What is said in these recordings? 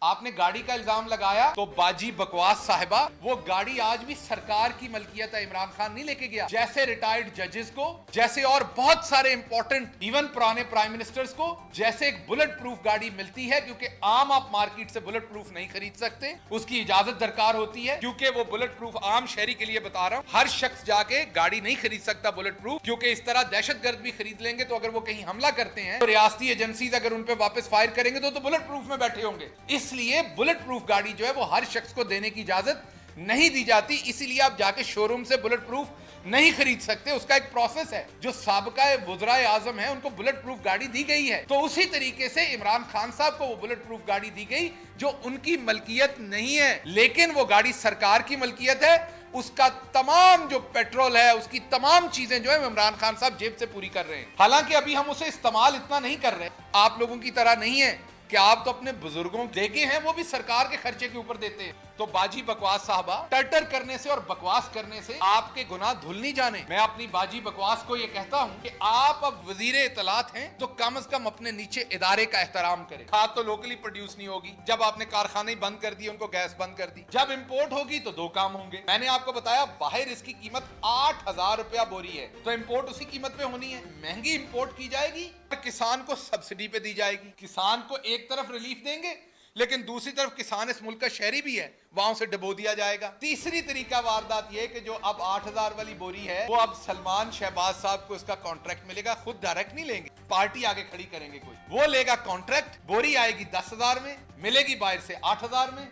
आपने गाड़ी का इल्जाम लगाया तो बाजी बकवास साहिबा, वो गाड़ी आज भी सरकार की मलकियत है, इमरान खान नहीं लेके गया। जैसे रिटायर्ड जजेस को, जैसे और बहुत सारे इंपॉर्टेंट इवन पुराने प्राइम मिनिस्टर्स को, जैसे एक बुलेट प्रूफ गाड़ी मिलती है, क्योंकि आम आप मार्केट से बुलेट प्रूफ नहीं खरीद सकते, उसकी इजाजत दरकार होती है। क्योंकि वो बुलेट प्रूफ आम शहरी के लिए बता रहा हूं, हर शख्स जाके गाड़ी नहीं खरीद सकता बुलेट प्रूफ, क्योंकि इस तरह दहशतगर्द भी खरीद लेंगे तो अगर वो कहीं हमला करते हैं तो रियासती एजेंसीज अगर उन पे वापस फायर करेंगे तो बुलेट प्रूफ में बैठे होंगे। इसलिए बुलेट प्रूफ गाड़ी जो है वो हर शख्स को देने की इजाजत नहीं दी जाती, इसीलिए आप जाके शोरूम से बुलेट प्रूफ नहीं खरीद सकते। उसका एक प्रोसेस है। जो साबका वज़राए आज़म है उनको बुलेट प्रूफ गाड़ी दी गई है, तो उसी तरीके से इमरान खान साहब को वो बुलेट प्रूफ गाड़ी दी गई जो उनकी मलकियत नहीं है, लेकिन वो गाड़ी सरकार की मलकियत है। उसका तमाम जो पेट्रोल है, उसकी तमाम चीजें जो है इमरान खान साहब जेब से पूरी कर रहे हैं। हालांकि अभी हम उसे इस्तेमाल इतना नहीं कर रहे, आप लोगों की तरह नहीं है कि आप तो अपने बुजुर्गों देके हैं, वो भी सरकार के खर्चे के ऊपर देते हैं। तो बाजी बकवास साहबा, टर्टर करने से और बकवास करने से आपके गुनाह धुल नहीं जाने। मैं अपनी बाजी बकवास को ये कहता हूं कि आप अब वजीर इत्तलात हैं तो कम से कम अपने नीचे इदारे का एहतराम करें। खाद तो लोकली प्रोड्यूस नहीं होगी, जब आपने कारखाने बंद कर दिए, उनको गैस बंद कर दी। जब इंपोर्ट होगी तो दो काम होंगे। मैंने आपको बताया बाहर इसकी कीमत 8,000 रुपया बोरी है, तो इंपोर्ट उसी कीमत पे होनी है। महंगी इंपोर्ट की जाएगी, किसान को सब्सिडी पे दी जाएगी। किसान को एक तरफ रिलीफ देंगे, लेकिन दूसरी तरफ किसान इस मुल्क का शहरी भी है, वहां से डबो दिया जाएगा। तीसरी तरीका वारदात यह कि जो अब 8,000 वाली बोरी है, वो अब सलमान शहबाज साहब को इसका कॉन्ट्रैक्ट मिलेगा, खुद डायरेक्ट नहीं लेंगे, पार्टी आगे खड़ी करेंगे कोई, वो लेगा कॉन्ट्रैक्ट। बोरी आएगी 10,000 में, मिलेगी बाहर से 8,000 में,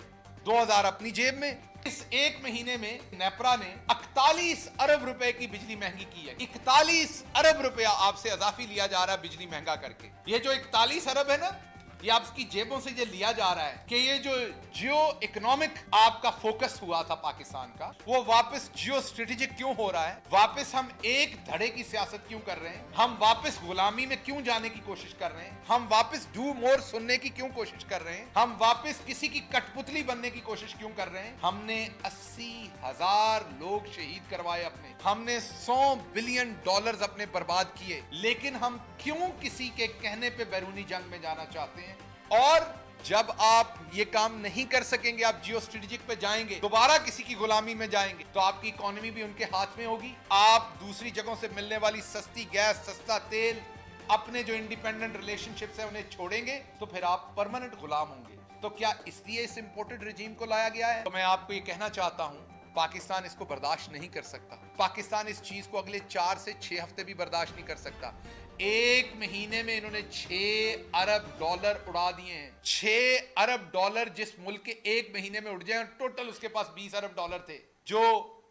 2,000 अपनी जेब में। इस एक महीने में नेपरा ने 41 अरब रुपए की बिजली महंगी की है। 41 अरब रुपया आपसे अजाफी लिया जा रहा है बिजली महंगा करके। ये जो 41 अरब है ना, ये आपकी जेबों से ये लिया जा रहा है कि ये जो जियो इकोनॉमिक आपका फोकस हुआ था पाकिस्तान का, वो वापस जियो स्ट्रेटेजिक क्यों हो रहा है, वापस हम एक धड़े की सियासत क्यों कर रहे हैं, हम वापस गुलामी में क्यों जाने की कोशिश कर रहे हैं, हम वापस डू मोर सुनने की क्यों कोशिश कर रहे हैं, हम वापस किसी की कठपुतली बनने की कोशिश क्यों कर रहे हैं। हमने 80,000 लोग शहीद करवाए अपने, हमने $100 बिलियन अपने बर्बाद किए, लेकिन हम क्यों किसी के कहने पे बैरूनी जंग में जाना चाहते हैं। और जब आप ये काम नहीं कर सकेंगे, आप जियो स्ट्रेटेजिक पे जाएंगे, दोबारा किसी की गुलामी में जाएंगे, तो आपकी इकोनॉमी भी उनके हाथ में होगी। आप दूसरी जगहों से मिलने वाली सस्ती गैस, सस्ता तेल, अपने जो इंडिपेंडेंट रिलेशनशिप्स है उन्हें छोड़ेंगे, तो फिर आप परमानेंट गुलाम होंगे। तो क्या इसलिए इस इंपोर्टेड रजीम को लाया गया है? तो मैं आपको ये कहना चाहता हूं, पाकिस्तान इसको बर्दाश्त नहीं कर सकता। पाकिस्तान इस चीज को अगले 4 से 6 हफ्ते भी बर्दाश्त नहीं कर सकता। एक महीने में इन्होंने $6 अरब उड़ा दिए हैं। $6 अरब जिस मुल्क के एक महीने में उड़ जाए, टोटल उसके पास $20 अरब थे। जो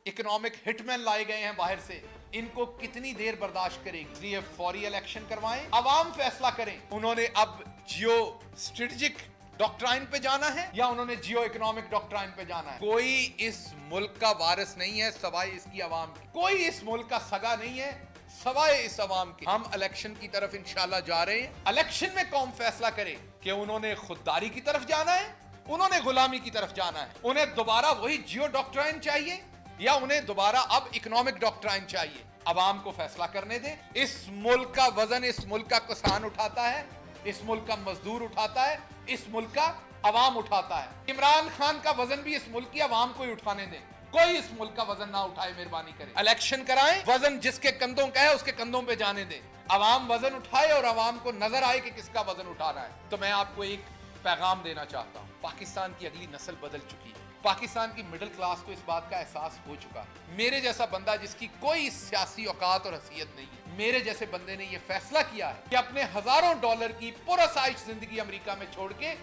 इकोनॉमिक हिटमैन लाए गए हैं बाहर से, इनको कितनी देर बर्दाश्त करेगी। इसलिए फौरी इलेक्शन करवाएं, अवाम फैसला करें। उन्होंने अब जियो स्ट्रेटेजिक डॉक्ट्राइन पे जाना है या उन्होंने जियो इकोनॉमिक डॉक्ट्राइन पे जाना है। कोई इस मुल्क का वारिस नहीं है सवाए इसकी आवाम की, कोई इस मुल्क का सगा नहीं है सवाए इस आवाम के। हम इलेक्शन की तरफ इंशाल्लाह जा रहे हैं। इलेक्शन में कौम फैसला करे कि उन्होंने खुददारी की तरफ जाना है, उन्होंने गुलामी की तरफ जाना है, उन्हें दोबारा वही जियो डॉक्ट्राइन चाहिए या उन्हें दोबारा अब इकोनॉमिक डॉक्ट्राइन चाहिए। अवाम को फैसला करने दें। इस मुल्क का वजन इस मुल्क का किसान उठाता है, इस मुल्क का मजदूर उठाता है, इस मुल्क का अवाम उठाता है। इमरान खान का वजन भी इस मुल्क की अवाम को ही उठाने दें। कोई इस मुल्क का वजन ना उठाए, मेहरबानी करें। इलेक्शन कराएं, वजन जिसके कंधों का है उसके कंधों पे जाने दें। अवाम वजन उठाए और अवाम को नजर आए कि किसका वजन उठा रहा है। तो मैं आपको एक पैगाम देना चाहता हूं, पाकिस्तान की अगली नस्ल बदल चुकी है। पाकिस्तान की मिडिल क्लास को इस बात का एहसास हो चुका है। मेरे जैसा बंदा जिसकी कोई सियासी औकात और हैसियत नहीं है, मेरे जैसे बंदे ने यह फैसला किया है कि अपने हजारों डॉलर की पुरसाइश जिंदगी अमेरिका में छोड़ के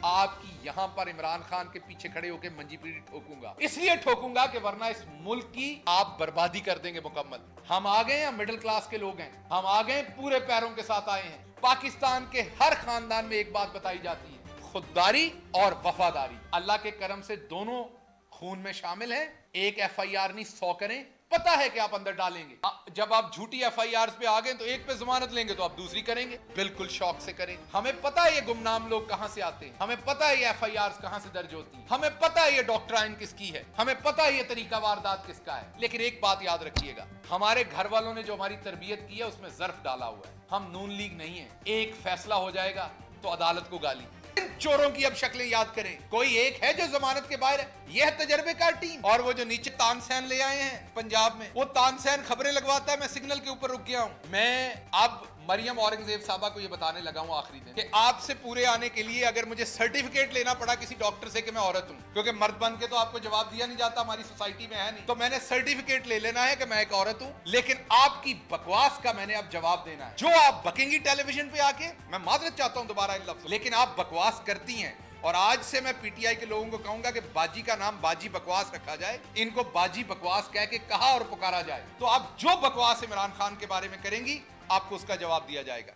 आपकी यहां पर इमरान खान के पीछे खड़े होकर मंजी पीढ़ी ठोकूंगा। इसलिए ठोकूंगा कि वरना इस मुल्क की आप बर्बादी कर देंगे मुकम्मल। हम आ गए हैं, मिडिल क्लास के लोग हैं, हम आ गए पूरे पैरों के साथ आए हैं। पाकिस्तान के हर खानदान में एक बात बताई जाती है, खुददारी और वफादारी। अल्लाह के करम से दोनों खून में शामिल हैं। एक FIR नहीं 100 करें, पता है कि आप अंदर डालेंगे। जब आप झूठी FIR पे आ गए तो एक पे जमानत लेंगे तो आप दूसरी करेंगे। बिल्कुल शौक से करें। हमें पता है ये गुमनाम लोग कहां से आते हैं, हमें पता है ये FIRs कहां से दर्ज होती है, हमें पता है ये डॉक्ट्राइन किसकी है, हमें पता है ये तरीका वारदात किसका है। लेकिन एक बात याद रखिएगा, हमारे घर वालों ने जो हमारी तरबियत की है उसमें ज़र्फ डाला हुआ है। हम नून लीग नहीं है। एक फैसला हो जाएगा तो अदालत को गाली, इन चोरों की अब शक्लें याद करें। कोई एक है जो जमानत के बाहर है? यह तजर्बेकार टीम। और वो जो नीचे तानसेन ले आए हैं पंजाब में, वो तानसेन खबरें लगवाता है, मैं सिग्नल के ऊपर रुक गया हूं। मैं अब मरियम औरंगजेब साहबा को ये बताने लगा हूं आखिरी दिन कि आपसे पूरे आने के लिए अगर मुझे सर्टिफिकेट लेना पड़ा किसी डॉक्टर से कि मैं औरत हूं, क्योंकि मर्द बन के तो आपको जवाब दिया नहीं जाता, हमारी सोसाइटी में है नहीं, तो मैंने सर्टिफिकेट ले लेना है कि मैं एक औरत हूं। लेकिन आपकी बकवास का मैंने अब जवाब देना है। जो आप बकेंगी टेलीविजन पे आके, मैं माजरत चाहता हूं दोबारा इन लफ्ज़, लेकिन आप बकवास करती हैं। और आज से मैं पीटीआई के लोगों को कहूंगा कि बाजी का नाम बाजी बकवास रखा जाए, इनको बाजी बकवास कह के कहा और पुकारा जाए, तो आप जो बकवास इमरान खान के बारे में करेंगी आपको उसका जवाब दिया जाएगा।